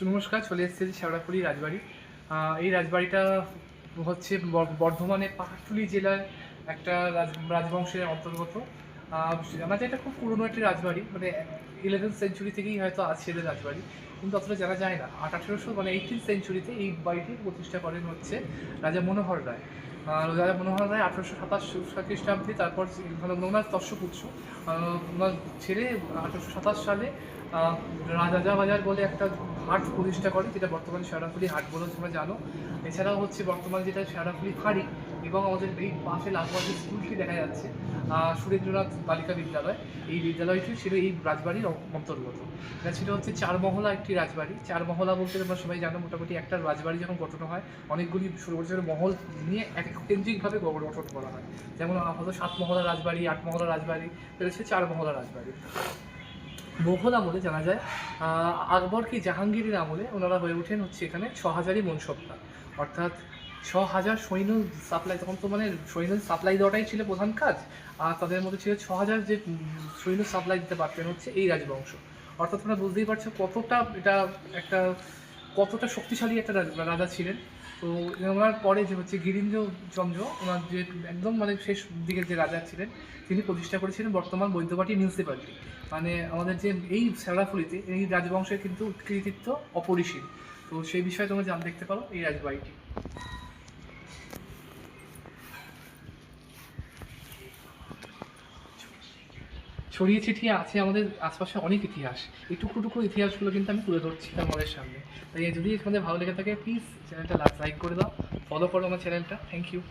নমস্কার, চলে এসেছি শেওড়াফুলি রাজবাড়ি। এই রাজবাড়িটা হচ্ছে বর্ধমানের পাহাড়টুলি জেলার একটা রাজবংশের অন্তর্গত। জানা যায় এটা খুব পুরনো একটি রাজবাড়ি, মানে 11th সেঞ্চুরি থেকেই হয়তো আছে এদের রাজবাড়ি, কিন্তু অতটা জানা যায় না। 1800 মানে 18th সেঞ্চুরিতে এই বাড়িটি প্রতিষ্ঠা করেন হচ্ছে রাজা মনোহর রায়। রাজা মনোহর রায় 1827 খ্রিস্টাব্দে, তারপর মানে ওনার দর্শপুত্র ওনার ছেলে 1827 সালে রাজা বাজার বলে একটা হাট প্রতিষ্ঠা করে, যেটা বর্তমানে শেওড়াফুলি হাট বলে তোমরা জানো। এছাড়াও হচ্ছে বর্তমানে যেটা শেওড়াফুলি ফাঁড়ি, এবং আমাদের এই পাশে লাগোয়া যে স্কুলটি দেখা যাচ্ছে সুরেন্দ্রনাথ বালিকা বিদ্যালয়, এই বিদ্যালয়টি ছিল এই রাজবাড়ির অন্তর্গত। এটা ছিল হচ্ছে চারমহলা একটি রাজবাড়ি। চারমহলা বলতে তোমরা সবাই জানো, মোটামুটি একটা রাজবাড়ি যখন গঠন হয় অনেকগুলি ছোটো ছোটো মহল নিয়ে এক কেন্দ্রিকভাবে গঠন করা হয়। যেমন হয়তো 7 মহলা রাজবাড়ি, 8 মহলা রাজবাড়ি, এটা হচ্ছে 4 মহলা রাজবাড়ি। মুঘল আমলে জানা যায় আকবর কি জাহাঙ্গীরের আমলে ওনারা হয়ে ওঠেন হচ্ছে এখানে 6000ই মনসবদার, অর্থাৎ 6000 সৈন্য সাপ্লাই। তখন তো মানে সৈন্য সাপ্লাই দেওয়াটাই ছিল প্রধান কাজ, আর তাদের মধ্যে ছিল 6000 যে সৈন্য সাপ্লাই দিতে পারতেন হচ্ছে এই রাজবংশ। অর্থাৎ তোমরা বুঝতেই পারছো কতটা এটা একটা কতটা শক্তিশালী একটা রাজা ছিলেন। তো ওনার পরে যে হচ্ছে গিরীন্দ্রচন্দ্র, ওনার যে একদম মানে শেষ দিকের যে রাজা ছিলেন, তিনি প্রতিষ্ঠা করেছিলেন বর্তমান বৈদ্যবাটী মিউনিসিপ্যালিটি। মানে আমাদের যে এই শেওড়াফুলিতে এই রাজবংশের কিন্তু কৃতিত্ব অপরিসীম। তো সেই বিষয়ে তোমরা দেখতে পারো এই রাজবাড়িটি। ছড়িয়ে ছিটিয়ে আছে আমাদের আশপাশে অনেক ইতিহাস। এই টুকরো টুকরো ইতিহাসগুলো কিন্তু আমি তুলে ধরছি তোমাদের সামনে। তাই যদি তোমাদের ভালো লেগে থাকে প্লিজ চ্যানেলটা লাইক করে দাও, ফলো করো আমার চ্যানেলটা। Thank you.